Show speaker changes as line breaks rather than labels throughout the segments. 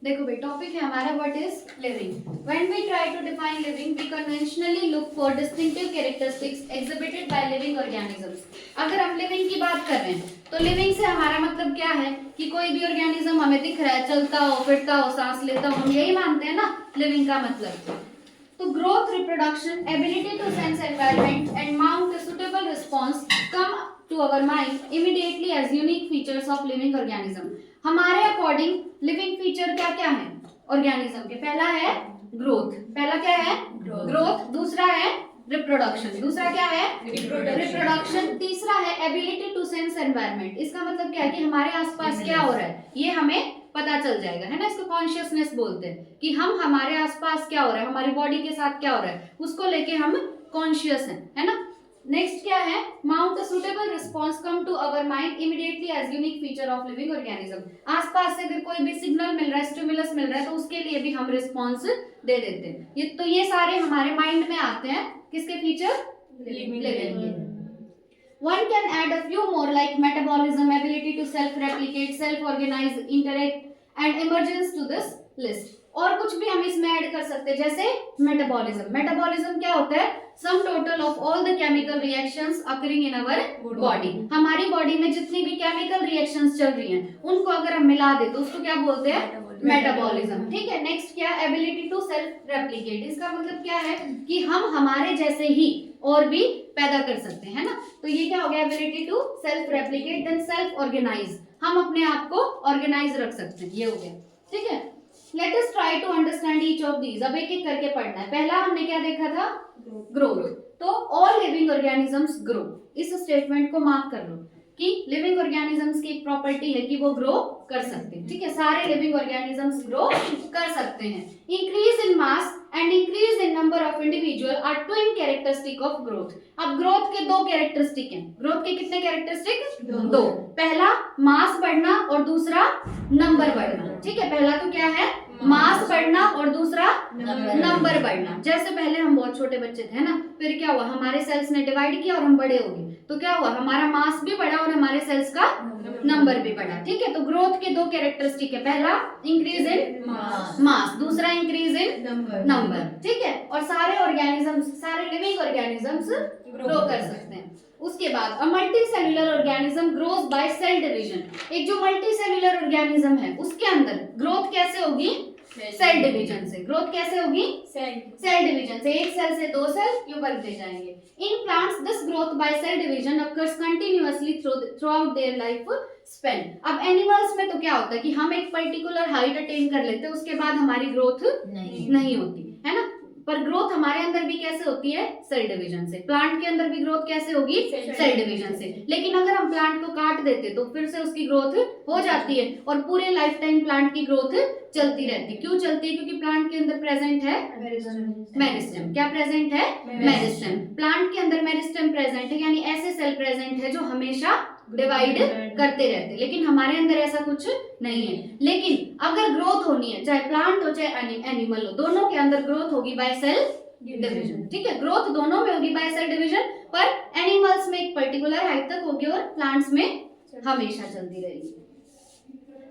देखो भाई टॉपिक है हमारा what is living. When we try to define living we conventionally look for distinctive characteristics exhibited by living organisms. अगर हम living की बात कर रहे हैं तो लिविंग से हमारा मतलब क्या है कि कोई भी ऑर्गेनिज्म हमें दिख रहा है, चलता हो, फिरता हो, सांस लेता हो, हम यही मानते हैं ना लिविंग का मतलब। तो growth, reproduction, ability to sense environment and mount a suitable response come to our mind immediately as unique features of living organism. हमारे अकॉर्डिंग लिविंग फीचर क्या क्या है ऑर्गेनिज्म के? पहला है ग्रोथ। पहला क्या है? ग्रोथ। दूसरा है रिप्रोडक्शन। दूसरा क्या है? रिप्रोडक्शन। तीसरा है एबिलिटी टू सेंस एनवायरनमेंट। इसका मतलब क्या है कि हमारे आसपास क्या हो रहा है ये हमें पता चल जाएगा, है ना। इसको कॉन्शियसनेस बोलते हैं कि हम हमारे आसपास क्या हो रहा है, हमारी बॉडी के साथ क्या हो रहा है उसको लेके हम कॉन्शियस हैं, है ना। नेक्स्ट क्या है? Mount a suitable response come to our mind immediately as unique feature of living organism. आसपास से अगर कोई भी सिग्नल मिल रहा है, स्टिमुलस मिल रहा है तो उसके लिए भी हम रिस्पांस दे देते हैं। ये सारे हमारे माइंड में आते हैं किसके फीचर? लिविंग के। One can add a few more like metabolism, ability to self-replicate, self-organize, interact and emergence to this list. और कुछ भी हम इसमें ऐड कर सकते हैं जैसे मेटाबॉलिज्म। मेटाबॉलिज्म क्या होता है? Sum total of all the chemical reactions occurring in our body. हमारी बॉडी में जितनी भी केमिकल रिएक्शंस चल रही हैं उनको अगर हम मिला दे तो उसको क्या बोलते हैं? मेटाबॉलिज्म। ठीक है। नेक्स्ट क्या? Ability to self replicate. इसका मतलब क्या है कि हम हमारे जैसे ही और भी पैदा कर सकते हैं, है ना। तो ये क्या हो गया? Ability to self replicate. Then self organise, हम अपने आप को ऑर्गेनाइज रख सकते हैं, ये हो गया। ठीक है। Let us try to understand each of these. अब एक एक करके पढ़ना है। पहला हमने क्या देखा था? ग्रोथ। तो ऑल लिविंग ऑर्गेनिजम्स ग्रो। इस स्टेटमेंट को मार्क कर लो कि लिविंग ऑर्गेनिजम्स की एक प्रॉपर्टी है कि वो ग्रो कर सकते हैं। ठीक है, सारे लिविंग ऑर्गेनिजम्स ग्रो कर सकते हैं। Increase in mass and increase in number of individual are twin characteristic of growth. अब ग्रोथ के दो कैरेक्टरिस्टिक हैं। ग्रोथ के कितने कैरेक्टरिस्टिक? दो। पहला मास बढ़ना और दूसरा नंबर बढ़ना। ठीक है, पहला तो क्या है? मास बढ़ना और दूसरा नंबर बढ़ना। जैसे पहले हम बहुत छोटे बच्चे थे ना, फिर क्या हुआ? हमारे सेल्स ने डिवाइड किया और हम बड़े हो गए, तो क्या हुआ? हमारा मास भी बढ़ा और हमारे सेल्स का नंबर भी बढ़ा। ठीक है, तो ग्रोथ के दो कैरेक्टरिस्टिक है। पहला इंक्रीज इन मास, दूसरा इंक्रीज इन नंबर। ठीक है, और सारे ऑर्गेनिजम्स, सारे लिविंग ऑर्गेनिजम्स ग्रो कर सकते हैं। उसके बाद a multi cellular organism grows by cell division. एक जो मल्टी सेल्यूलर ऑर्गेनिज्म है उसके अंदर ग्रोथ कैसे होगी? सेल डिवीजन से। ग्रोथ कैसे होगी? सेल डिवीजन से। एक सेल से दो सेल यूं बढ़ते जाएंगे। In plants this growth by cell division occurs continuously throughout their life span. अब एनिमल्स में तो क्या होता है कि हम एक पर्टिकुलर हाइट अटेन कर लेते हैं, उसके बाद हमारी ग्रोथ नहीं होती, है ना। पर ग्रोथ हमारे अंदर भी कैसे होती है? सेल डिवीजन से। प्लांट के अंदर भी ग्रोथ कैसे होगी? सेल डिवीजन से। लेकिन अगर हम प्लांट को काट देते तो फिर से उसकी ग्रोथ हो जाती है और पूरे लाइफ टाइम प्लांट की ग्रोथ चलती रहती। क्यों चलती है? क्योंकि प्लांट के अंदर प्रेजेंट है मेरिस्टेम। क्या प्रेजेंट है? मेरिस्टेम। प्लांट के अंदर मेरिस्टेम प्रेजेंट है, यानी ऐसे सेल प्रेजेंट है जो हमेशा डिवाइड करते रहते, लेकिन हमारे अंदर ऐसा कुछ नहीं है। लेकिन अगर ग्रोथ होनी है, चाहे प्लांट हो चाहे एनिमल हो, दोनों के अंदर ग्रोथ होगी बाय सेल डिवीजन। ठीक है, ग्रोथ दोनों में होगी बाय सेल डिवीजन, पर एनिमल्स में एक पर्टिकुलर हाइट तक होगी और प्लांट्स में हमेशा चलती रहेगी।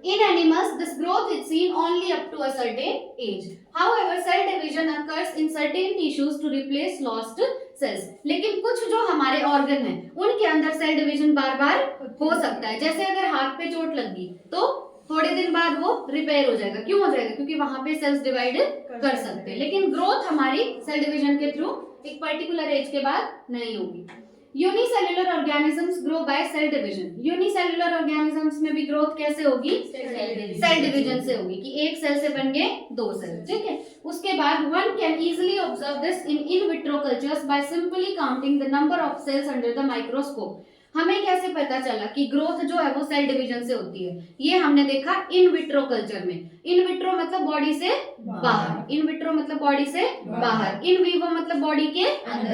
In animals, this growth is seen only up to a certain age. However, cell division occurs in certain tissues to replace lost cells. लेकिन कुछ जो हमारे ऑर्गन हैं, उनके अंदर सेल डिवीजन बार बार हो सकता है। जैसे अगर हाथ पे चोट लगी तो थोड़े दिन बाद वो रिपेयर हो जाएगा। क्यों हो जाएगा? क्योंकि वहां पे सेल्स डिवाइड कर सकते हैं। लेकिन ग्रोथ हमारी सेल डिवीजन के थ्रू एक पर्टिकुलर एज के बाद नहीं होगी। Unicellular organisms grow by cell division. Unicellular organisms में भी ग्रोथ कैसे होगी? सेल डिवीजन से होगी कि एक सेल से बन गए दो सेल। ठीक है, उसके बाद one can easily observe this in vitro cultures by simply counting the number of sales under the microscope. हमें कैसे पता चला कि ग्रोथ जो है वो सेल डिवीजन से होती है? ये हमने देखा इन विट्रो कल्चर में। इन विट्रो मतलब बॉडी से बाहर, इन विट्रो मतलब बॉडी से बाहर, इन विवो मतलब बॉडी के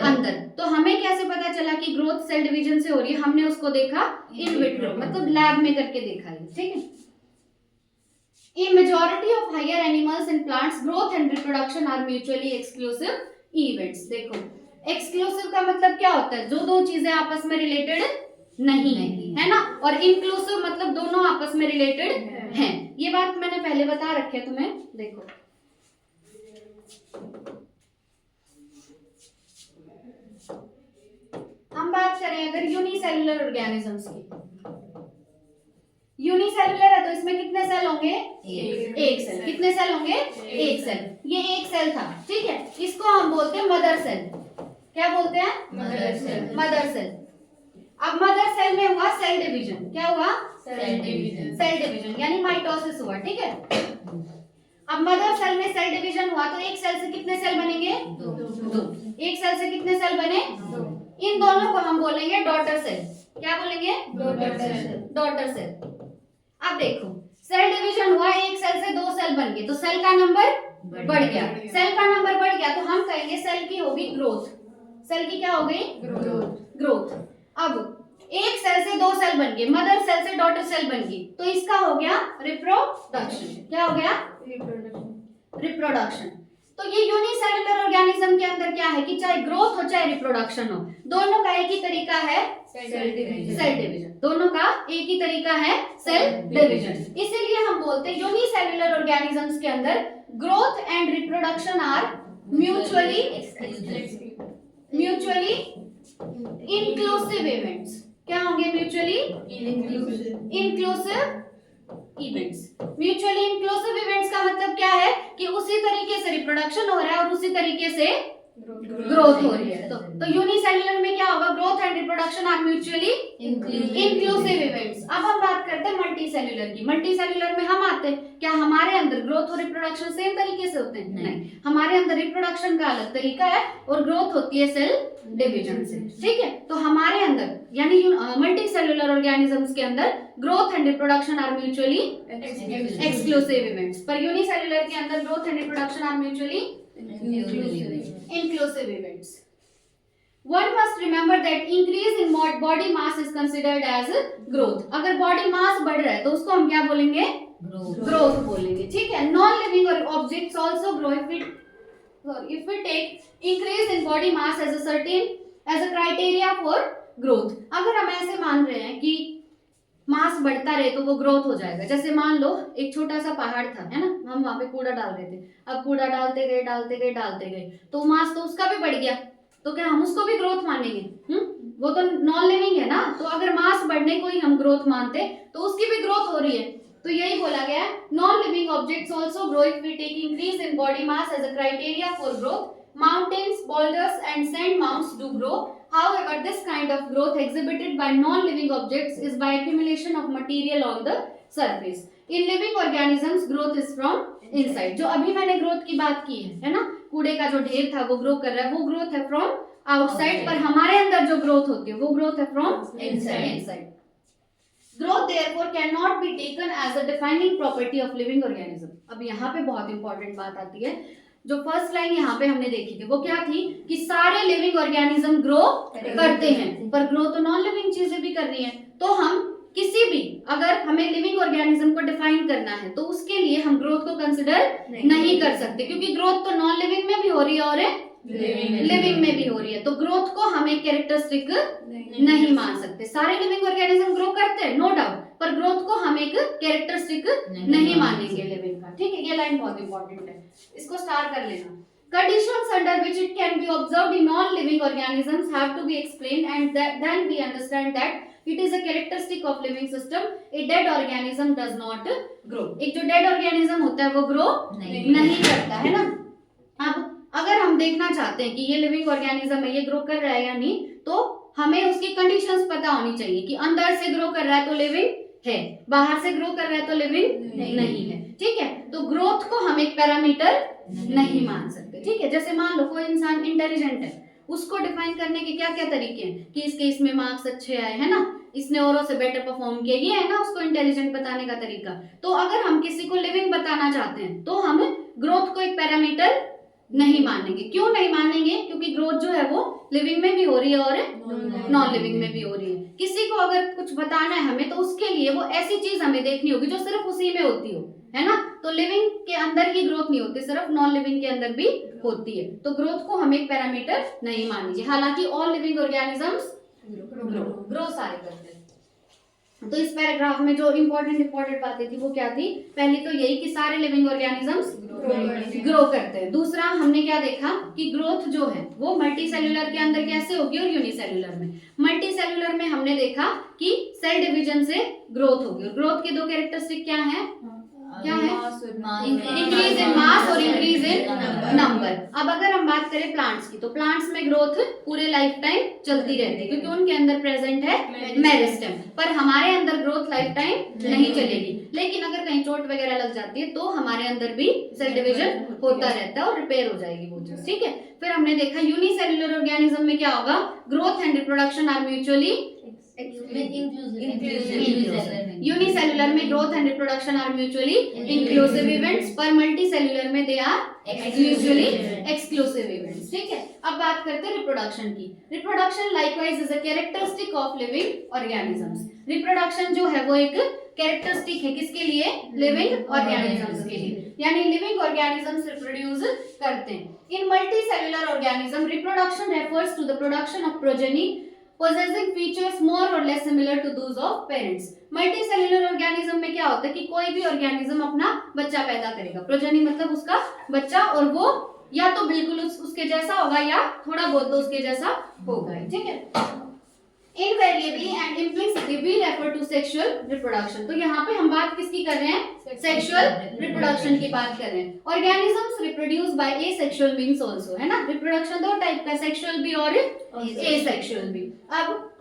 अंदर। तो हमें कैसे पता चला कि ग्रोथ सेल डिवीजन से हो रही है? हमने उसको देखा इन विट्रो, मतलब लैब में करके देखा है। ठीक है। In majority of higher animals and plants, growth and reproduction are mutually exclusive events. देखो, एक्सक्लूसिव का मतलब क्या होता है? जो दो चीजें आपस में रिलेटेड नहीं है ना, और इंक्लूसिव मतलब दोनों आपस में रिलेटेड हैं। ये बात मैंने पहले पहले बता रखे तुम्हें, देखो हम बात करें अगर यूनिसेलुलर ऑर्गेनिजम्स की, यूनिसेलुलर है तो इसमें कितने सेल होंगे? एक सेल। कितने सेल होंगे? एक सेल। ये एक सेल था, ठीक है, इसको हम बोलते हैं मदर सेल। क्या बोलते हैं? Mother cell. Mother cell. अब मदर सेल में हुआ सेल डिवीजन। क्या हुआ? Cell division. सेल डिवीजन यानी माइटोसिस हुआ, ठीक है। अब मदर सेल में सेल डिवीजन हुआ तो एक सेल से कितने सेल बनेंगे? दो। एक सेल से कितने सेल बने? दो। इन दोनों को हम बोलेंगे डॉटर सेल। क्या बोलेंगे? Daughter cell. Daughter cell. अब देखो सेल डिवीजन हुआ, एक सेल से दो सेल बन गए तो सेल का नंबर बढ़ गया। सेल का नंबर बढ़ गया तो हम कहेंगे सेल की होगी ग्रोथ। सेल की क्या हो गई? ग्रोथ। ग्रोथ। अब एक सेल से दो सेल बन गए, मदर सेल से डॉटर सेल बन गई तो इसका हो गया रिप्रोडक्शन। क्या हो गया? रिप्रोडक्शन। तो ये यूनिसेलुलर ऑर्गेनिज्म के अंदर क्या है कि चाहे ग्रोथ हो चाहे रिप्रोडक्शन हो, दोनों का एक ही तरीका है सेल डिवीजन। दोनों का एक ही तरीका है सेल डिवीजन। इसीलिए हम बोलते हैं यूनिसेलुलर ऑर्गेनिजम्स के अंदर growth and reproduction are mutually inclusive events. क्या होंगे? Mutually inclusive events. Mutually inclusive events का मतलब क्या है कि उसी तरीके से रिप्रोडक्शन हो रहा है और उसी तरीके से ग्रोथ हो रही है। तो यूनिसेलुलर में क्या होगा? Growth and reproduction are mutually inclusive events. अब हम बात करते हैं मल्टी सेल्यूलर की। मल्टी सेल्यूलर में हम आते हैं, क्या हमारे अंदर ग्रोथ और रिप्रोडक्शन सेम तरीके से होते हैं? नहीं, हमारे अंदर रिप्रोडक्शन का अलग तरीका है और ग्रोथ होती है सेल डिवीजन से, ठीक है। तो हमारे अंदर यानी मल्टी सेल्यूलर ऑर्गेनिजम्स के अंदर growth and reproduction are mutually exclusive events, पर यूनिसेल्यूलर के अंदर growth and reproduction are mutually inclusive events. One must remember that increase in body mass is considered as growth. अगर body mass बढ़ रहा है तो उसको हम क्या बोलेंगे? Growth बोलेंगे, ठीक है। Non-living objects also grow if we take increase in body mass as a criteria for growth. अगर हम ऐसे मान रहे हैं कि मास बढ़ता रहे तो वो ग्रोथ हो जाएगा। जैसे मान लो एक छोटा सा पहाड़ था, है ना, हम वहां पे कूड़ा डाल रहे थे, अब कूड़ा डालते गए तो मास तो उसका भी बढ़ गया, तो क्या हम उसको भी ग्रोथ मानेंगे? वो तो नॉन लिविंग है ना, तो अगर मास बढ़ने को ही हम ग्रोथ मानते तो उसकी भी ग्रोथ हो रही है। तो यही बोला गया है, non living objects also grow if we take increase in body mass as a criteria for growth. Mountains, boulders and sand mounds do grow. However, this kind of growth exhibited by non-living objects is by accumulation of material on the surface. In living organisms, growth is from inside. जो अभी मैंने growth की बात की है ना, कूड़े का जो ढेर था वो ग्रो कर रहा है, वो ग्रोथ है फ्रॉम आउटसाइड, पर हमारे अंदर जो ग्रोथ होती है वो ग्रोथ है from inside. Growth therefore cannot be taken as a defining property of living organism. अब यहाँ पे बहुत इंपॉर्टेंट बात आती है, जो फर्स्ट लाइन यहाँ पे हमने देखी थी वो क्या थी कि सारे लिविंग ऑर्गेनिज्म ग्रो करते हैं, पर ग्रो तो नॉन लिविंग चीजें भी कर रही हैं। तो हम किसी भी अगर हमें लिविंग ऑर्गेनिज्म को डिफाइन करना है तो उसके लिए हम ग्रोथ को कंसिडर नहीं कर सकते, क्योंकि ग्रोथ तो नॉन लिविंग में भी हो रही है और लिविंग में भी हो रही है, तो ग्रोथ को हम एक कैरेक्टरिस्टिक नहीं मान सकते। सारे लिविंग ऑर्गेनिज्म ग्रो करते हैं नो डाउट, पर ग्रोथ को हम एक कैरेक्टरिस्टिक नहीं मानेंगे लिविंग का, ठीक है। ये लाइन बहुत इंपॉर्टेंट है, इसको स्टार कर लेना। Conditions under which it can be observed in non-living organisms have to be explained, and then we understand that it is a characteristic of living system. A dead organism does not grow. एक जो dead organism होता है वो grow नहीं करता है ना। अब अगर हम देखना चाहते हैं कि ये लिविंग ऑर्गेनिज्म है, ये ग्रो कर रहा है या नहीं, तो हमें उसकी कंडीशंस पता होनी चाहिए कि अंदर से ग्रो कर रहा है तो लिविंग है, बाहर से ग्रो कर रहा है तो लिविंग नहीं है, ठीक है। तो ग्रोथ को हम एक पैरामीटर नहीं मान सकते, ठीक है। जैसे मान लो कोई इंसान इंटेलिजेंट है, उसको डिफाइन करने के क्या क्या तरीके हैं कि इसके इसमें मार्क्स अच्छे आए, है ना, इसने औरों से बेटर परफॉर्म किया, ये है ना उसको इंटेलिजेंट बताने का तरीका। तो अगर हम किसी को लिविंग बताना चाहते हैं तो हम ग्रोथ को एक पैरामीटर नहीं मानेंगे। क्यों नहीं मानेंगे? क्योंकि ग्रोथ जो है वो लिविंग में भी हो रही है और नॉन लिविंग में भी हो रही है। किसी को अगर कुछ बताना है हमें तो उसके लिए वो ऐसी चीज हमें देखनी होगी जो सिर्फ उसी में होती हो, है ना। तो लिविंग के अंदर ही ग्रोथ नहीं होती, सिर्फ नॉन लिविंग के अंदर भी होती है, तो ग्रोथ को हम एक पैरामीटर नहीं मानेंगे। हालांकि ऑल लिविंग ऑर्गेनिजम्स ग्रो सारे करते हैं। तो इस पैराग्राफ में जो इंपॉर्टेंट बातें थी वो क्या थी? पहली तो यही कि सारे लिविंग ऑर्गेनिजम्स ग्रो करते हैं। दूसरा हमने क्या देखा कि ग्रोथ जो है वो मल्टी सेल्यूलर के अंदर कैसे होगी और यूनिसेल्यूलर में। मल्टी सेल्यूलर में हमने देखा कि सेल डिवीजन से ग्रोथ होगी। और ग्रोथ के दो कैरेक्टरिस्टिक क्या है? क्या है? इंक्रीज इन मास और इंक्रीज इन नंबर। अब अगर हम बात करें प्लांट्स की, तो प्लांट्स में ग्रोथ पूरे लाइफ टाइम चलती रहती है क्योंकि उनके अंदर प्रेजेंट है मेरिस्टेम। पर हमारे अंदर ग्रोथ लाइफ टाइम नहीं चलेगी, लेकिन अगर कहीं चोट वगैरह लग जाती है तो हमारे अंदर भी सेल डिवीजन होता रहता है और रिपेयर हो जाएगी वो चीज। ठीक है। फिर हमने देखा यूनिसेल्युलर ऑर्गेनिज्म में क्या होगा? Growth and reproduction are mutually unicellular में growth and reproduction are mutually inclusive events, पर मल्टीसेल्युलर में they are mutually exclusive events. ठीक है। अब बात करते हैं रिप्रोडक्शन की। Reproduction likewise is a characteristic of living organisms. Reproduction जो है वो एक कैरेक्टरिस्टिक है किसके लिए? लिविंग ऑर्गेनिजम्स के लिए। यानी लिविंग ऑर्गेनिजम्स रिप्रोड्यूस करते हैं। In multicellular organism reproduction refers to the production of progeny possessing features more or less similar to those of parents. Multicellular organism में क्या होता है कि कोई भी ऑर्गेनिज्म अपना बच्चा पैदा करेगा। प्रोजेनी मतलब उसका बच्चा, और वो या तो बिल्कुल उसके जैसा होगा या थोड़ा बहुत तो उसके जैसा होगा। ठीक है। Invariably and implicitly we refer to sexual reproduction. तो यहाँ पे हम बात किसकी कर रहे हैं? सेक्सुअल रिप्रोडक्शन की बात कर रहे हैं। Organisms reproduce by asexual means also, है ना। रिप्रोडक्शन दो टाइप का, सेक्सुअल भी और एसेक्सुअल भी। अब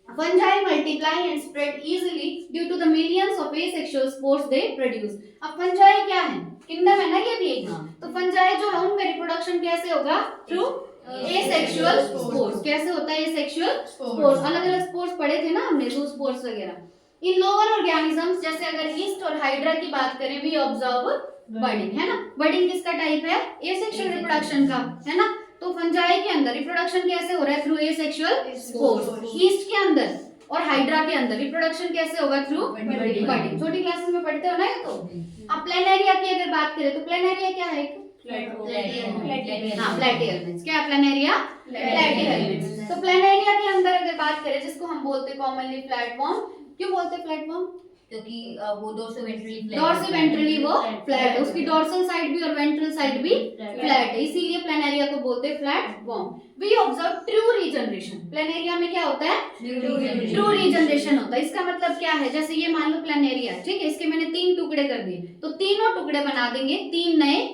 fungi multiply and spread easily due to the millions of asexual spores they produce. अब फंजाई क्या है? किंगडम है ना ये भी एक। तो फंजाई जो है उनका रिप्रोडक्शन कैसे होगा? Through asexual spores. कैसे होता है एसेक्सुअल स्पोर्स? अलग अलग स्पोर्स पढ़े थे ना हमने, दो स्पोर्स वगैरह। इन लोअर ऑर्गेनिजम्स जैसे अगर ईस्ट और हाइड्रा की बात करें, वी ऑब्जर्व बर्डिंग, है ना। बर्डिंग किसका टाइप है? एसेक्सुअल रिप्रोडक्शन का, है ना। तो फंजाई के अंदर रिप्रोडक्शन कैसे हो रहा है? Through asexual spores. ईस्ट के अंदर और हाइड्रा के अंदर रिप्रोडक्शन कैसे होगा? थ्रू बर्डिंग। छोटी क्लासेस में पढ़ते हो ना ये तो। अब प्लेनेरिया की अगर बात करें तो प्लेनेरिया क्या है? प्लेटिहेल्मिन्थ्स। क्या प्लेनेरिया? प्लेटिहेल्मिन्थ्स। तो प्लेनेरिया के अंदर अगर बात करें, जिसको हम बोलते हैं कॉमनली प्लेटफॉर्म। क्यों बोलते हैं प्लेटफॉर्म?
क्योंकि वो
डोर्सिवेंट्रली वो फ्लैट है, उसकी डोर्सल साइड भी और वेंट्रल साइड भी फ्लैट है, इसीलिए प्लेनेरिया को बोलते हैं platform. We observe true regeneration. Planaria में क्या होता है? ट्रू रीजनरेशन होता है। इसका मतलब क्या है? जैसे ये मान लो प्लेनेरिया, ठीक है, इसके मैंने 3 टुकड़े कर दिए, तो तीनों टुकड़े बना देंगे 3 नए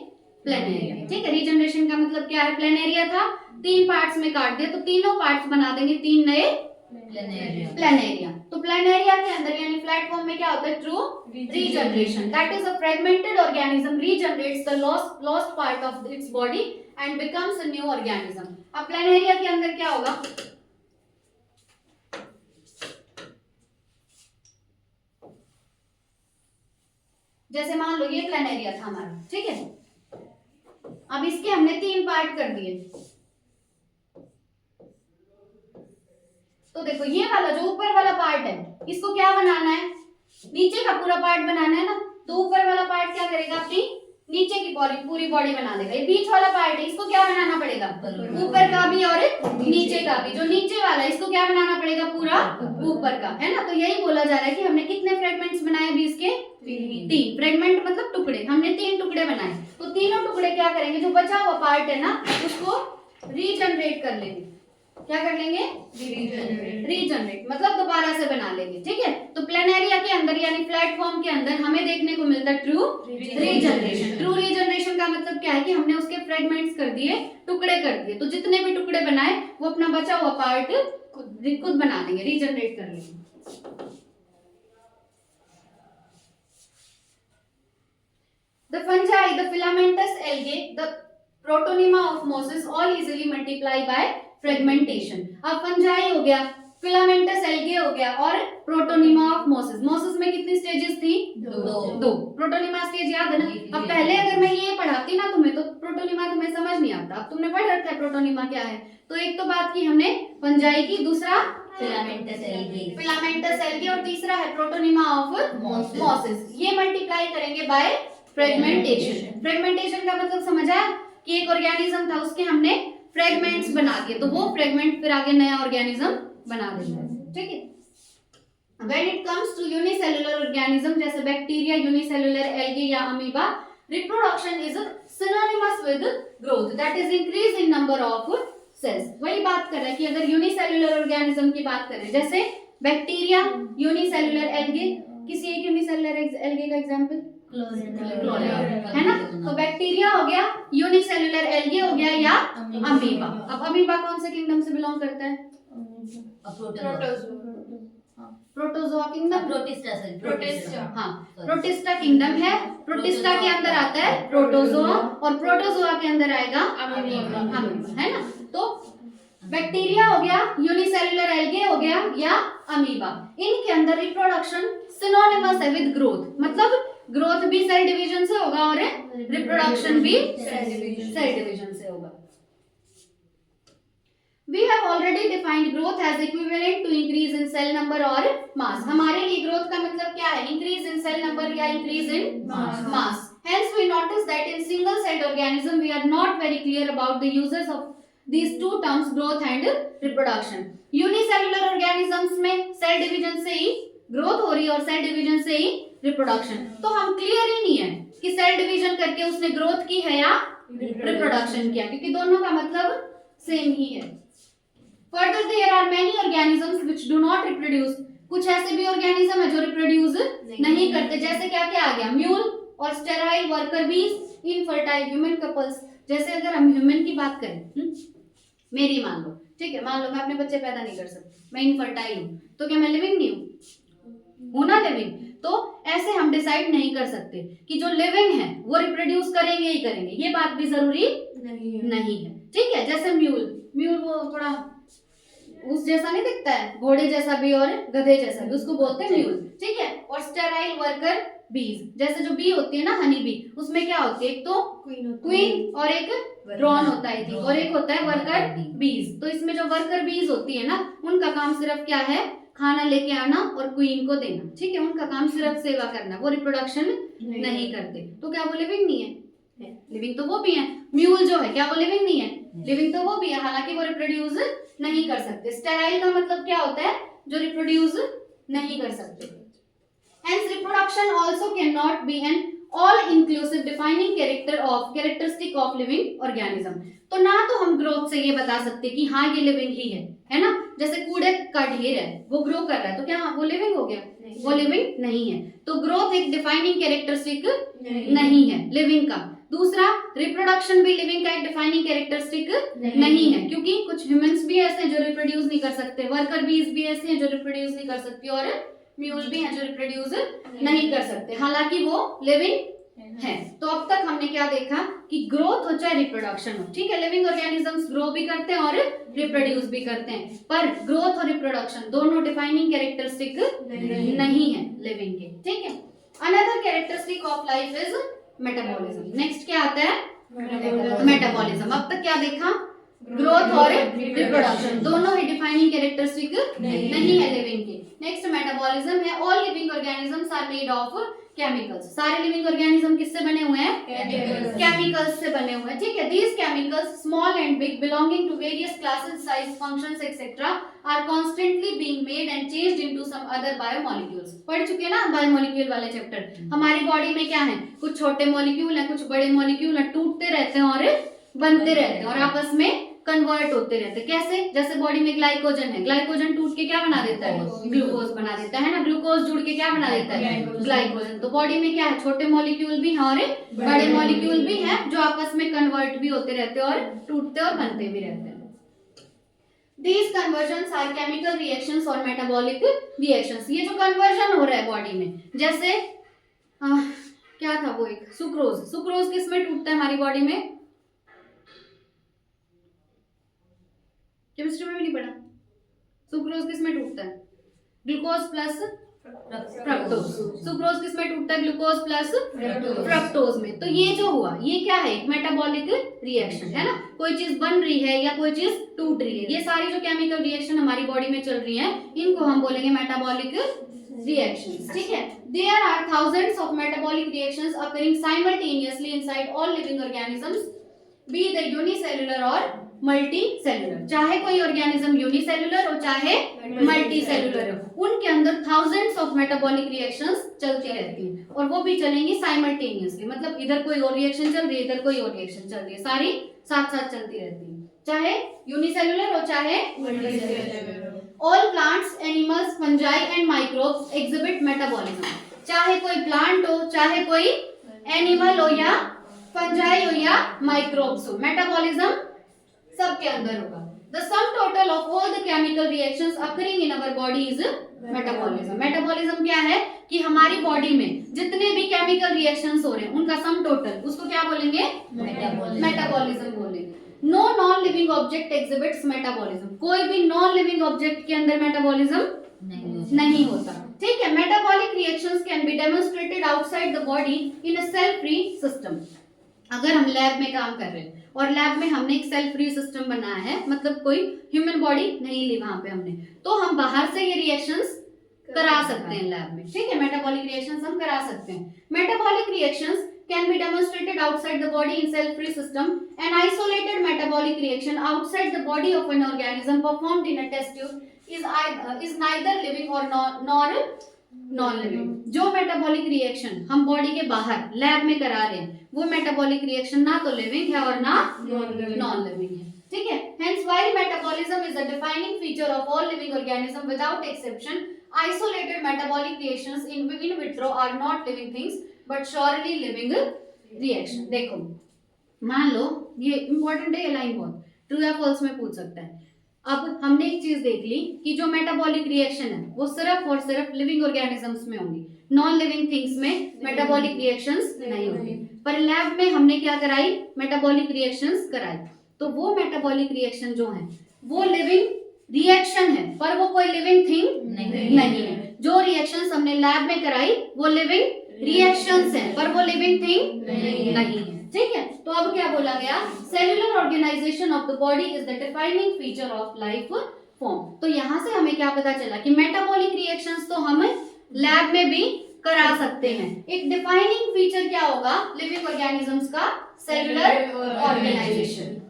प्लेनेरिया। ठीक है। रीजनरेशन का मतलब क्या है? प्लेनेरिया था, 3 पार्ट्स में काट दिया, तो तीनों पार्ट्स बना देंगे 3 नए प्लेनेरिया। तो प्लेनेरिया के अंदर यानी प्लेटफॉर्म में क्या होता है? True regeneration. That is a fragmented organism regenerates the lost part of its body and becomes a new organism. अब प्लेनेरिया के अंदर क्या होगा? जैसे मान लो ये प्लेनेरिया था हमारा, ठीक है। अब इसके हमने 3 पार्ट कर दिए, तो देखो ये वाला जो ऊपर वाला पार्ट है, इसको क्या बनाना है? नीचे का पूरा पार्ट बनाना है ना। तो ऊपर वाला पार्ट क्या करेगा? अपनी नीचे की पूरी बॉडी बना देगा। ये बीच वाला पार्ट है, इसको क्या बनाना पड़ेगा? ऊपर का भी और नीचे का भी। जो नीचे वाला है इसको क्या बनाना पड़ेगा? पूरा ऊपर का, है ना। तो यही बोला जा रहा है कि हमने कितने फ्रेगमेंट्स बनाए अभी इसके? 3 फ्रेगमेंट मतलब टुकड़े। हमने 3 टुकड़े बनाए, तो तीनों टुकड़े क्या करेंगे? जो बचा हुआ पार्ट है ना उसको रीजनरेट कर लेंगे। क्या कर लेंगे? रीजनरेट मतलब दोबारा से बना लेंगे। ठीक है। तो प्लेनेरिया के अंदर यानी प्लेटफॉर्म के अंदर हमें देखने को मिलता है ट्रू रीजनरेशन। ट्रू रीजनरेशन का मतलब क्या है कि हमने उसके फ्रेगमेंट्स कर दिए, टुकड़े कर दिए, तो जितने भी टुकड़े बनाए वो अपना बचा हुआ पार्ट खुद बना देंगे, रीजनरेट कर लेंगे। The fungi, the filamentous algae, the protonema of mosses all easily multiply by fragmentation. अब फंजाई हो गया, फिलामेंटस एल्गे हो गया और प्रोटोनिमा ऑफ मोसेस। मोसेस में कितनी स्टेजेस थी? 2। प्रोटोनिमा स्टेज याद है ना। अब पहले अगर मैं ये पढ़ाती ना तुम्हें, तो प्रोटोनिमा तुम्हें समझ नहीं आता। अब तुमने पढ़ रखा है प्रोटोनिमा क्या है। तो एक तो बात की हमने फंजाई की, दूसरा फिलामेंटस एल्गे और तीसरा है प्रोटोनिमा ऑफ मोसेस। ये मल्टीप्लाई करेंगे बाय फ्रेगमेंटेशन। फ्रेगमेंटेशन का मतलब समझा कि एक ऑर्गेनिज्म था, उसके हमने फ्रेगमेंट्स बना दिए, तो वो फ्रेगमेंट फिर आगे नया ऑर्गेनिज्म बना देंगे। ठीक है। When it comes to unicellular organism जैसे बैक्टीरिया, यूनिसेलुलर एल्गी या amoeba, reproduction is synonymous with growth, that is increase in number of cells. वही बात कर रहे हैं कि अगर यूनिसेलुलर ऑर्गेनिज्म की बात करें, जैसे बैक्टीरिया, यूनिसेलुलर एल्गी, किसी एक यूनिसेलुलर एल्गी का एग्जांपल क्लोरेला है ना, तो बैक्टीरिया हो गया, यूनिसेलुलर एल्गी हो गया या अमीबा. अब अमीबा कौन से किंगडम से बिलोंग करता है? Protozoa kingdom, protista. हाँ, प्रोटिस्टा किंगडम है. प्रोटिस्टा के अंदर आता है प्रोटोजोआ और प्रोटोजोआ के अंदर आएगा अमीबा, है ना. तो बैक्टीरिया हो गया, यूनिसेलुलर एल्गे हो गया या अमीबा, इनके अंदर रिप्रोडक्शन सिनोनिमस है विद ग्रोथ. मतलब ग्रोथ भी सेल डिवीजन से होगा और रिप्रोडक्शन भी सेल डिवीजन से होगा. We have already defined growth as equivalent to increase in cell number or mass. हमारे लिए growth का मतलब क्या है? Increase in cell number या increase in mass. Hence we notice that in single celled organism we are not very clear about the uses of these two terms, growth and reproduction. Unicellular organisms में cell division से ही growth हो रही है और cell division से ही reproduction. तो हम clear ही नहीं है कि cell division करके उसने growth की है या reproduction किया, क्योंकि दोनों का मतलब same ही है. Further, there are many organisms which do not reproduce. कुछ ऐसे भी organism है जो reproduce नहीं करते, जैसे क्या क्या आ गया? म्यूल और sterile worker bees, infertile human couples. जैसे अगर हम ह्यूमन की बात करें, मेरी मान लो, ठीक है, मान लो मैं अपने बच्चे पैदा नहीं कर सकती, मैं इनफर्टाइल हूँ, तो क्या मैं लिविंग नहीं हूँ ना लिविंग? तो ऐसे हम डिसाइड नहीं कर सकते कि जो लिविंग है वो रिप्रोड्यूस करेंगे ही करेंगे, ये बात भी जरूरी नहीं है. ठीक है, जैसे म्यूल वो थोड़ा उस जैसा नहीं दिखता है, घोड़े जैसा भी और गधे जैसा भी, उसको बोलते हैं म्यूल. ठीक है, और स्टेराइल वर्कर बीज, जैसे जो बी होती है ना, हनी बी, उसमें क्या होती है? एक तो क्वीन और एक ड्रोन होता है, और एक होता है वर्कर बीज. तो इसमें जो वर्कर बीज होती है ना, उनका काम सिर्फ क्या है? खाना लेके आना और क्वीन को देना. ठीक है, उनका काम सिर्फ सेवा करना, वो रिप्रोडक्शन नहीं करते. तो क्या वो लिविंग नहीं है? लिविंग तो वो भी है. म्यूल जो है, क्या वो लिविंग नहीं है? लिविंग तो वो भी है, हालांकि वो रिप्रोड्यूस नहीं कर सकते. स्टेराइल का मतलब क्या होता है? जो रिप्रोड्यूस नहीं कर सकते. Hence reproduction also cannot be an all inclusive defining characteristic of living organism. तो ना तो हम ग्रोथ से ये बता सकते कि हाँ ये लिविंग ही है ना. जैसे कूड़े का ढेर है, वो ग्रो कर रहा है, तो क्या वो लिविंग हो गया? वो लिविंग नहीं है. तो ग्रोथ एक डिफाइनिंग कैरेक्टरिस्टिक नहीं है लिविंग का. दूसरा, रिप्रोडक्शन भी लिविंग का एक डिफाइनिंग कैरेक्टरिस्टिक नहीं है, क्योंकि कुछ ह्यूमंस भी ऐसे हैं जो रिप्रोड्यूस नहीं कर सकते, वर्कर बीज भी ऐसे हैं जो रिप्रोड्यूस नहीं कर सकती, और म्यूल भी हैं जो रिप्रोड्यूस नहीं कर सकते, हालांकि वो लिविंग है. तो अब तक हमने क्या देखा कि ग्रोथ हो चाहे रिप्रोडक्शन हो, ठीक है, लिविंग ऑर्गेनिजम्स ग्रो भी करते हैं और रिप्रोड्यूस भी करते हैं, पर ग्रोथ और रिप्रोडक्शन दोनों डिफाइनिंग कैरेक्टरिस्टिक नहीं है लिविंग के. ठीक है, another characteristic of life is metabolism. Next क्या आता है? मेटाबॉलिज्म. अब तक क्या देखा? ग्रोथ और रिप्रोडक्शन दोनों ही डिफाइनिंग कैरेक्टरिस्टिक नहीं है लिविंग के. नेक्स्ट मेटाबॉलिज्म है. All living organisms are made of chemicals. सारे लिविंग ऑर्गेनिज्म किससे बने हुए हैं? केमिकल्स से बने हुए हैं. ठीक है, these chemicals small and big belonging to various classes, size, functions etcetera are constantly being made and changed into some other biomolecules. पढ़ चुके हैं ना बायोमोलिक्यूल वाले चैप्टर. हमारी बॉडी में क्या है? कुछ छोटे मॉलिक्यूल है, कुछ बड़े मॉलिक्यूल है, टूटते रहते हैं और बनते रहते हैं और आपस में कन्वर्ट होते रहते हैं. कैसे? जैसे बॉडी में ग्लाइकोजन है, ग्लाइकोजन टूट के क्या बना देता है? ग्लूकोज बना देता है ना. ग्लूकोज जुड़ के क्या बना देता है? ग्लाइकोजन. तो बॉडी में क्या है? छोटे मॉलिक्यूल भी हैं और बड़े मॉलिक्यूल भी हैं, जो आपस में कन्वर्ट भी होते रहते हैं और टूटते और बनते भी रहते हैं. These conversions are chemical reactions और metabolic reactions. ये जो कन्वर्जन हो रहा है बॉडी में, जैसे क्या था वो एक सुक्रोज. सुक्रोज किस में टूटता है हमारी बॉडी में? केमिस्ट्री में भी नहीं पढ़ा. सुक्रोज किस में टूटता है? Glucose plus fructose. सुक्रोज किस में टूटता है? ग्लूकोज प्लस फ्रक्टोज में. तो ये जो हुआ, ये क्या है? एक मेटाबॉलिक रिएक्शन है ना. कोई चीज बन रही है या कोई चीज टूट रही है, ये सारी जो केमिकल रिएक्शन हमारी बॉडी में चल रही है, इनको हम बोलेंगे मेटाबॉलिक रिएक्शंस. ठीक है, there are thousands of metabolic reactions occurring simultaneously inside all living organisms, be they unicellular or multi cellular. चाहे कोई ऑर्गेनिज्म यूनिसेलुलर हो चाहे मल्टी सेलुलर हो, उनके अंदर थाउजेंड्स ऑफ मेटाबॉलिक रिएक्शंस चलती रहती हैं और वो भी चलेंगी साइमल्टेनियसली, मतलब इधर कोई और रिएक्शन चल रही है इधर कोई और रिएक्शन चल रही है, सारी साथ साथ चलती रहती है, चाहे यूनिसेलुलर हो चाहे multi cellular. All plants, animals, fungi and microbes exhibit metabolism. चाहे कोई प्लांट हो चाहे कोई एनिमल हो या फंजाई हो या माइक्रोब्स हो, मेटाबॉलिज्म सबके अंदर होगा। The sum total of all the chemical reactions occurring in our body is metabolism. Metabolism क्या है कि हमारी बॉडी में जितने भी केमिकल रिएक्शंस हो रहे हैं उनका सम टोटल, उसको क्या बोलेंगे? मेटाबॉलिज्म बोलेंगे। No non living object exhibits metabolism. कोई भी नॉन लिविंग ऑब्जेक्ट के अंदर मेटाबॉलिज्म नहीं होता, ठीक है। Metabolic reactions can be demonstrated outside the body in a cell free system. अगर हम लैब में काम कर रहे हैं और लैब में हमने एक सेल फ्री सिस्टम बनाया है, मतलब कोई ह्यूमन बॉडी नहीं ली वहां पे हमने, तो हम बाहर से ये रिएक्शंस करा सकते हैं लैब में, ठीक है। मेटाबॉलिक रिएक्शंस हम करा सकते हैं। Metabolic reactions can be demonstrated outside the body in cell-free system. An isolated metabolic reaction outside the body of an organism performed in a test tube is neither living or nor non-living. जो metabolic reaction हम body के बाहर lab में करा रहे हैं वो metabolic reaction ना तो लिविंग है और ना नॉन लिविंग है, ठीक है। Hence, while metabolism is a defining feature of all living organisms without exception, isolated metabolic reactions in vitro are not living things but surely living reaction. देखो मान लो ये इंपॉर्टेंट है, ये लाइन बहुत ट्रू या फॉल्स में पूछ सकता है। अब हमने एक चीज देख ली कि जो मेटाबॉलिक रिएक्शन है वो सिर्फ और सिर्फ लिविंग ऑर्गेनिजम्स में होंगी, नॉन लिविंग थिंग्स में मेटाबॉलिक रिएक्शंस नहीं होंगी। पर लैब में हमने क्या कराई? मेटाबॉलिक रिएक्शंस कराई। तो वो मेटाबॉलिक रिएक्शन जो है वो लिविंग रिएक्शन है पर वो कोई लिविंग थिंग नहीं है। जो रिएक्शंस हमने लैब में कराई वो लिविंग रिएक्शंस हैं पर वो लिविंग थिंग नहीं है, ठीक है। तो अब क्या बोला गया? Cellular organisation of the body is the defining feature of life form. तो यहाँ से हमें क्या पता चला कि मेटाबॉलिक रिएक्शंस तो हम लैब में भी करा सकते हैं। एक डिफाइनिंग फीचर क्या होगा लिविंग ऑर्गेनिजम्स का? Cellular organisation.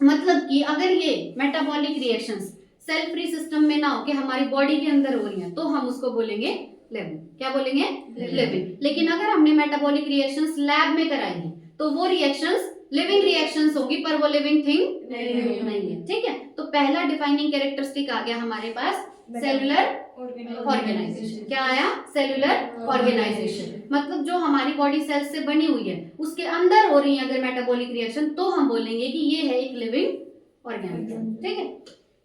मतलब कि अगर ये metabolic reactions cell free system में ना हो कि हमारी बॉडी के अंदर हो रही हैं तो हम उसको बोलेंगे लिविंग। क्या बोलेंगे? लिविंग। लेकिन अगर हमने मेटाबॉलिक रिएक्शंस लैब में कराई है तो वो रिएक्शंस लिविंग रिएक्शंस होगी पर वो लिविंग थिंग नहीं है, ठीक है। तो पहला डिफाइनिंग कैरेक्टरिस्टिक आ गया हमारे पास सेल्यूलर ऑर्गेनाइजेशन। क्या आया? Cellular organisation. मतलब जो हमारी बॉडी सेल से बनी हुई है उसके अंदर हो रही है अगर मेटाबॉलिक रिएक्शन तो हम बोलेंगे कि ये है एक लिविंग ऑर्गेनिज्म, ठीक है।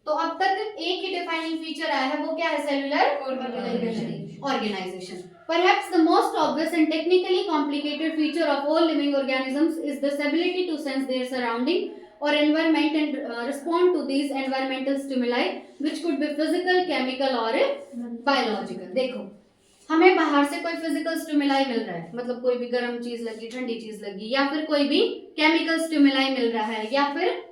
तो अब तक एक ही डिफाइनिंग फीचर आया है, वो क्या है? Cellular organization. Perhaps the most obvious and technically complicated feature of all living organisms is this ability to sense their surrounding or environment and respond to these environmental stimuli which could be physical, chemical or biological. देखो हमें बाहर से कोई physical stimuli मिल रहा है, मतलब कोई भी गर्म चीज लगी, ठंडी चीज लगी, या फिर कोई भी केमिकल स्टिमुलाई मिल रहा है, या फिर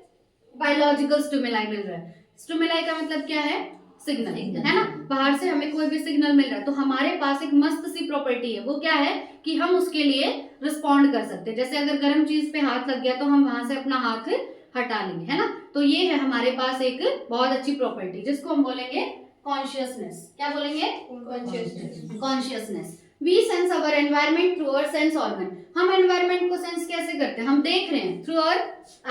बायोलॉजिकल स्टिमुलाई मिल रहा है। स्टिमुलाई का मतलब क्या है? सिग्नल, है ना। बाहर से हमें कोई भी सिग्नल मिल रहा है तो हमारे पास एक मस्त सी प्रॉपर्टी है, वो क्या है कि हम उसके लिए रिस्पॉन्ड कर सकते हैं। जैसे अगर गर्म चीज पे हाथ लग गया तो हम वहां से अपना हाथ हटा लेंगे, है ना। तो ये है हमारे पास एक बहुत अच्छी प्रॉपर्टी जिसको हम बोलेंगे कॉन्शियसनेस। क्या बोलेंगे? Consciousness. We sense our environment through our sense organ. हम एनवायरमेंट को सेंस कैसे करते हैं? हम देख रहे हैं थ्रू आवर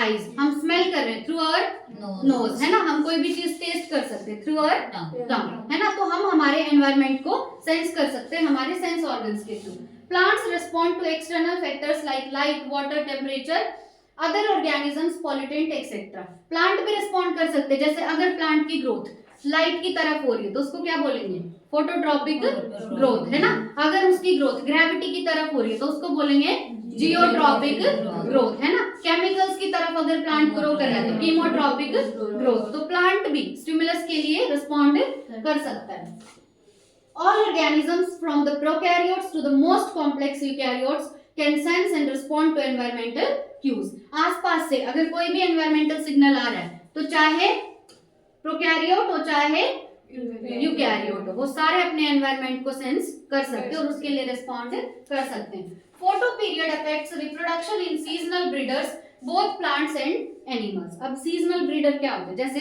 आईज, हम स्मेल कर रहे हैं थ्रू आवर नोज, है ना। हम कोई भी चीज टेस्ट कर सकते हैं थ्रू आवर टंग, है ना। तो हम हमारे एनवायरमेंट को सेंस कर सकते हैं हमारे सेंस ऑर्गन्स के through. Plants respond to external factors like light, water, temperature, other organisms, pollutant etcetera. Plant भी रिस्पॉन्ड कर सकते हैं। जैसे अगर प्लांट की ग्रोथ लाइट की तरफ हो रही है तो उसको क्या बोलेंगे? फोटोट्रॉपिक ग्रोथ, है ना। अगर उसकी ग्रोथ ग्रेविटी की तरफ हो रही है तो उसको बोलेंगे जियोट्रॉपिक ग्रोथ, है ना। केमिकल्स की तरफ अगर प्लांट ग्रो कर रहा है तो कीमोट्रॉपिक ग्रोथ। तो प्लांट भी स्टिमुलस के लिए रिस्पॉन्ड कर सकता है। All organisms from the prokaryotes to the most complex eukaryotes can sense and respond to environmental cues. आसपास से अगर कोई भी environmental signal आ रहा है तो चाहे प्रोकैरियोट हो चाहे यूकैरियोट हो, वो सारे अपने एनवायरनमेंट को सेंस कर सकते हैं और उसके लिए रिस्पॉन्ड कर सकते हैं। Photo period affects reproduction in seasonal breeders both plants and animals. अब सीजनल ब्रीडर क्या होते हैं, जैसे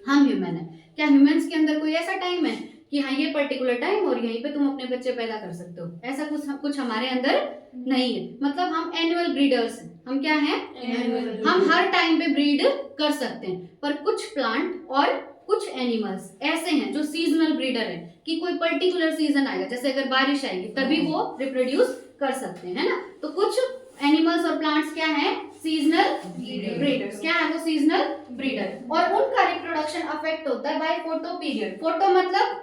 हम ह्यूमन है, क्या ह्यूमंस के अंदर कोई ऐसा टाइम है कि हाँ ये पर्टिकुलर टाइम और यहीं पे तुम अपने बच्चे पैदा कर सकते हो, ऐसा कुछ हमारे अंदर नहीं है। मतलब हम एनुअल ब्रीडर्स हैं। हम क्या हैं? हम हर टाइम पे ब्रीड कर सकते हैं। पर कुछ प्लांट और कुछ एनिमल्स ऐसे हैं जो सीजनल ब्रीडर है कि कोई पर्टिकुलर सीजन आएगा, जैसे अगर बारिश आएगी तभी वो रिप्रोड्यूस कर सकते हैं, है ना। तो कुछ एनिमल्स और प्लांट्स क्या हैं? Seasonal breeders. क्या है वो? Seasonal breeder. और उनका रिप्रोडक्शन अफेक्ट होता है बाय फोटो पीरियड। फोटो मतलब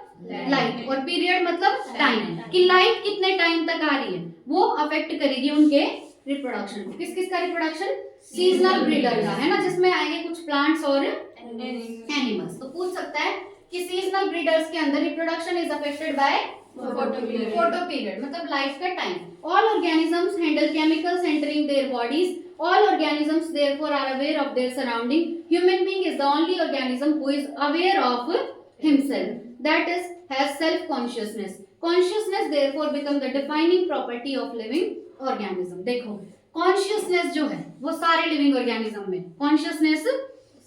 लाइट और पीरियड मतलब टाइम, कि लाइट कितने टाइम तक आ रही है वो अफेक्ट करेगी उनके रिप्रोडक्शन को। किस किस का रिप्रोडक्शन? सीजनल ब्रीडर का, है ना, जिसमें आएंगे कुछ प्लांट्स और एनिमल्स। तो पूछ सकता है कि सीजनल ब्रीडर्स के अंदर reproduction is affected by photo period मतलब लाइफ का time. All organisms handle chemicals entering their bodies. All organisms therefore are aware of their surrounding. Human being is the only organism who is aware of himself. That is, has self-consciousness. Consciousness therefore become the defining property of living organism. देखो, consciousness जो है वो सारे living organism में, consciousness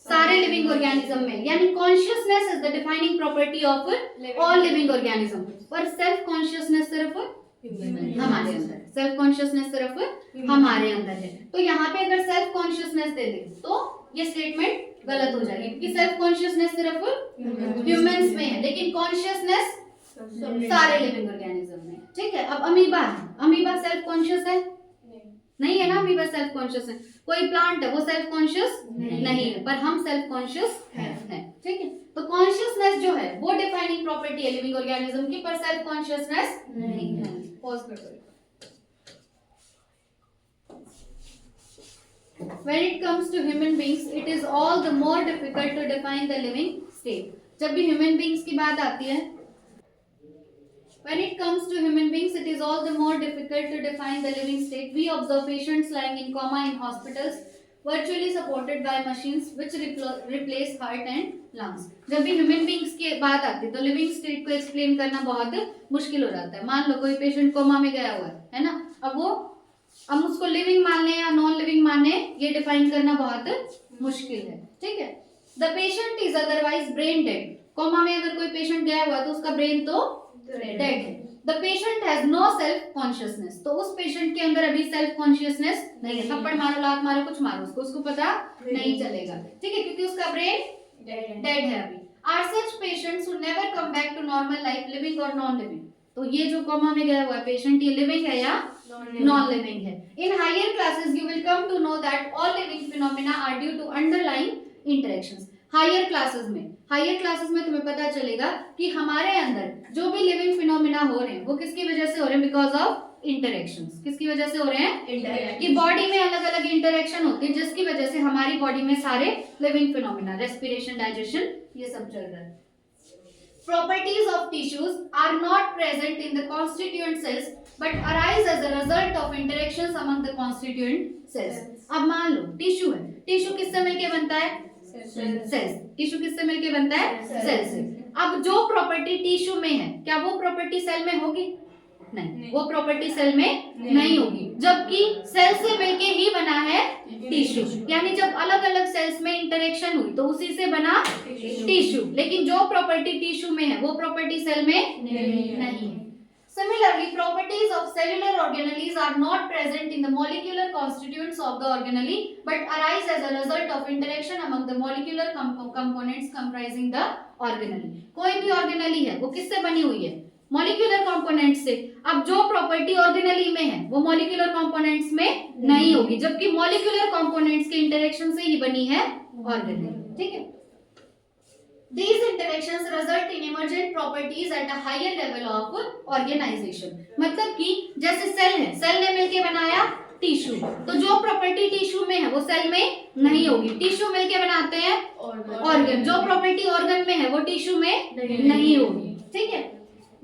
सारे living organism में, यानी consciousness is the defining property of all living organism. पर self consciousness सिर्फ हमारे अंदर, सेल्फ कॉन्शियसनेस सिर्फ हमारे अंदर है। तो यहाँ पे अगर सेल्फ कॉन्शियसनेस दे दे तो ये स्टेटमेंट गलत हो जाएगी, क्योंकि सेल्फ कॉन्शियसनेस सिर्फ ह्यूमंस में है, लेकिन कॉन्शियसनेस सारे लिविंग ऑर्गेनिज्म में। ठीक है। अब अमीबा है, अमीबा सेल्फ कॉन्शियस है? नहीं है ना, अमीबा सेल्फ कॉन्शियस है। कोई प्लांट है वो सेल्फ कॉन्शियस नहीं है, पर हम सेल्फ कॉन्शियस है। ठीक है। तो कॉन्शियसनेस जो है वो डिफाइनिंग प्रॉपर्टी है लिविंग ऑर्गेनिज्म की, पर सेल्फ कॉन्शियसनेस नहीं है। पॉज कर दो। When it comes to human beings, it is all the more difficult to define the living state. जब भी human beings की बात आती है, when it comes to human beings, it is all the more difficult to define the living state. We observe patients lying in coma in hospitals, virtually supported by machines which replace heart and lungs. जब भी human beings की बात आती है तो living state को explain करना बहुत मुश्किल हो जाता है। मान लो कोई patient कोमा में गया हुआ है ना, अब उसको लिविंग माने या नॉन लिविंग माने ये डिफाइन करना बहुत मुश्किल है। ठीक है। The patient is otherwise brain dead. Coma में अगर कोई पेशेंट गया हुआ तो उसका ब्रेन तो डेड है। The patient has no self consciousness. तो उस पेशेंट के अंदर अभी सेल्फ कॉन्शियसनेस नहीं है। थप्पड़ मारो, लात मारो, कुछ मारो, उसको पता नहीं चलेगा। ठीक है, क्योंकि उसका ब्रेन डेड है अभी। Are such patients who never come back to normal life, living और नॉन लिविंग। तो ये जो कोमा में गया हुआ है पेशेंट, ये लिविंग है या नॉन लिविंग है? In higher classes you will come to know that all living phenomena are due to underlying interactions. Higher classes में तुम्हें पता चलेगा कि हमारे अंदर जो भी लिविंग फिनोमेना हो रहे हैं वो किसकी वजह से हो रहे हैं? Because of interactions. किसकी वजह से हो रहे हैं? कि बॉडी में अलग अलग इंटरेक्शन होती है जिसकी वजह से हमारी बॉडी में सारे लिविंग फिनोमेना, रेस्पिरेशन, डाइजेशन, ये सब चल रहा है। Properties of tissues are not present in the constituent cells but arise as a result of interactions among the constituent cells. अब मान लो टिश्यू है, टिश्यू किससे मिलके बनता है? सेल्स। टिश्यू किससे मिलके बनता है? सेल से। अब जो प्रॉपर्टी टिश्यू में है, क्या वो प्रॉपर्टी सेल में होगी? नहीं, वो प्रॉपर्टी सेल में नहीं होगी, जबकि सेल से मिलके ही बना है टिश्यू। यानी जब अलग अलग सेल्स में इंटरेक्शन हुई तो उसी से बना टिश्यू, लेकिन जो प्रॉपर्टी टिश्यू में है वो प्रॉपर्टी सेल में नहीं है। Similarly, properties of cellular organelles are not present in the molecular constituents of the organelle but arise as a result of interaction among the molecular components comprising the organelle. कोई भी organelle है वो किससे बनी हुई है? मॉलिक्यूलर कंपोनेंट से। अब जो प्रॉपर्टी ऑर्गेनेली में है वो मॉलिक्यूलर कंपोनेंट्स में नहीं होगी, जबकि मॉलिक्यूलर कंपोनेंट्स के इंटरेक्शन से ही बनी है ऑर्गेनेल। ठीक है। These interactions result in emergent properties at a higher level of organization. मतलब कि जैसे सेल है, सेल ने मिलके बनाया टिश्यू, तो जो प्रॉपर्टी टिश्यू में है वो सेल में नहीं होगी। टिश्यू मिलके बनाते हैं ऑर्गन, जो प्रॉपर्टी ऑर्गन में है वो टिश्यू में नहीं होगी। ठीक है।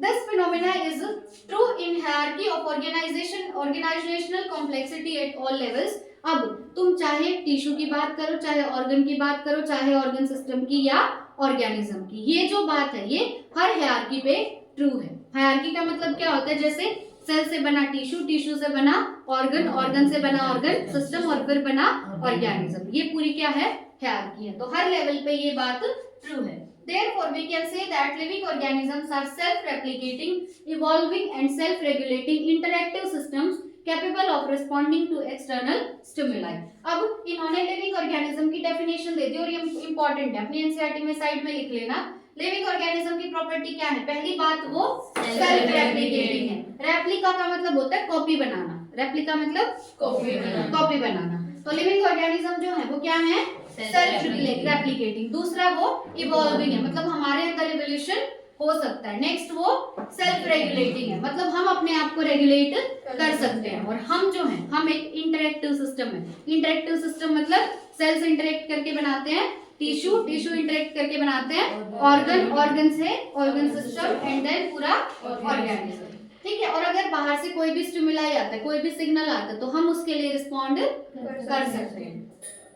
This phenomena is true in hierarchy of organizational complexity at all levels. अब तुम चाहे टिश्यू की बात करो, चाहे ऑर्गन की बात करो, चाहे ऑर्गन सिस्टम की या ऑर्गेनिज्म की, ये जो बात है ये हर हायरार्की पे ट्रू है। हायरार्की का मतलब क्या होता है? जैसे सेल से बना टिश्यू, टिश्यू से बना ऑर्गन, ऑर्गन से बना ऑर्गन सिस्टम और फिर बना ऑर्गेनिज्म। ये पूरी क्या है, हायरार्की है। तो हर लेवल पे ये बात ट्रू है। Therefore, we can say that living organisms are self-replicating, evolving and self-regulating interactive systems capable of responding to external stimuli. अब इन्होंने लिविंग ऑर्गेनिज्म की डेफिनेशन दे दी और ये इंपॉर्टेंट है, अपनी एनसीईआरटी में साइड में लिख लेना। लिविंग ऑर्गेनिज्म की प्रॉपर्टी क्या है? पहली बात वो सेल्फ रेप्लिकेटिंग है। रेप्लिका का मतलब होता है कॉपी बनाना, रेप्लिका मतलब कॉपी बनाना। तो लिविंग ऑर्गेनिज्म जो है वो क्या है? Self replicating. दूसरा वो इवॉल्विंग है, मतलब हमारे अंदर इवोल्यूशन हो सकता है। नेक्स्ट वो सेल्फ रेगुलेटिंग है, मतलब हम अपने आप को रेगुलेट कर सकते हैं। और हम जो हैं, हम एक इंटरेक्टिव सिस्टम है। इंटरेक्टिव सिस्टम मतलब सेल्स इंटरेक्ट करके बनाते हैं टिश्यू, टिश्यू इंटरेक्ट करके बनाते हैं ऑर्गन, ऑर्गन से ऑर्गन सिस्टम एंड देन पूरा ऑर्गेनिज्म। ठीक है। और अगर बाहर से कोई भी स्टिमुलाई आता है, कोई भी सिग्नल आता है, तो हम उसके लिए रिस्पॉन्ड कर सकते हैं।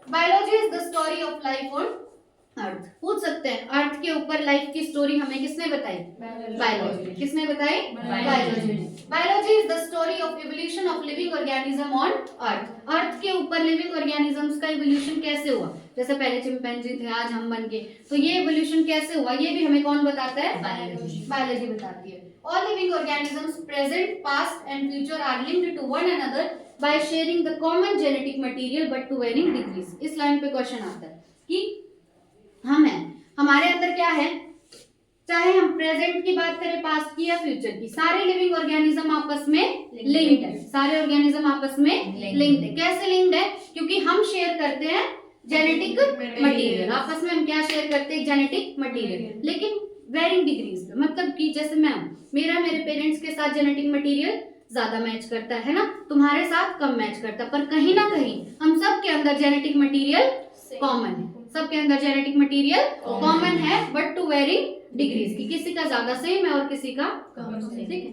Biology is the story of life on earth. पूछ सकते हैं अर्थ के ऊपर लाइफ की स्टोरी हमें किसने बताई? बायोलॉजी ने। किसने बताई? बायोलॉजी ने। Biology is the story of evolution of living organism on earth. Earth के ऊपर लिविंग ऑर्गेनिजम्स का इवोल्यूशन कैसे हुआ? जैसे पहले चिंपैंजी थे, आज हम बन गए, तो ये इवोल्यूशन कैसे हुआ ये भी हमें कौन बताता है? बायोलॉजी बताती है। All living organisms present, past and future are linked to one another by sharing the common genetic material but to varying degrees। इस लाइन पे क्वेश्चन आता है कि हम हैं, हमारे अंदर क्या है, चाहे हम प्रेजेंट की बात करें, पास्ट की या फ्यूचर की, सारे लिविंग ऑर्गेनिज्म आपस में लिंक्ड है। सारे ऑर्गेनिज्म आपस में लिंक्ड है। कैसे लिंक्ड है? क्योंकि हम शेयर करते हैं जेनेटिक मटेरियल। आपस में हम क्या शेयर करते हैं? जेनेटिक मटेरियल, लेकिन वेरिंग डिग्रीज पे। मतलब कि जैसे मैं हूं, मेरा मेरे पेरेंट्स के साथ जेनेटिक मटेरियल ज्यादा मैच करता है ना, तुम्हारे साथ कम मैच करता, पर कहीं ना कहीं हम सब के अंदर जेनेटिक मटेरियल कॉमन है। सबके अंदर जेनेटिक मटेरियल कॉमन है, बट टू वेरिंग डिग्रीज की। किसी का ज्यादा सेम है और किसी का कम। ठीक है।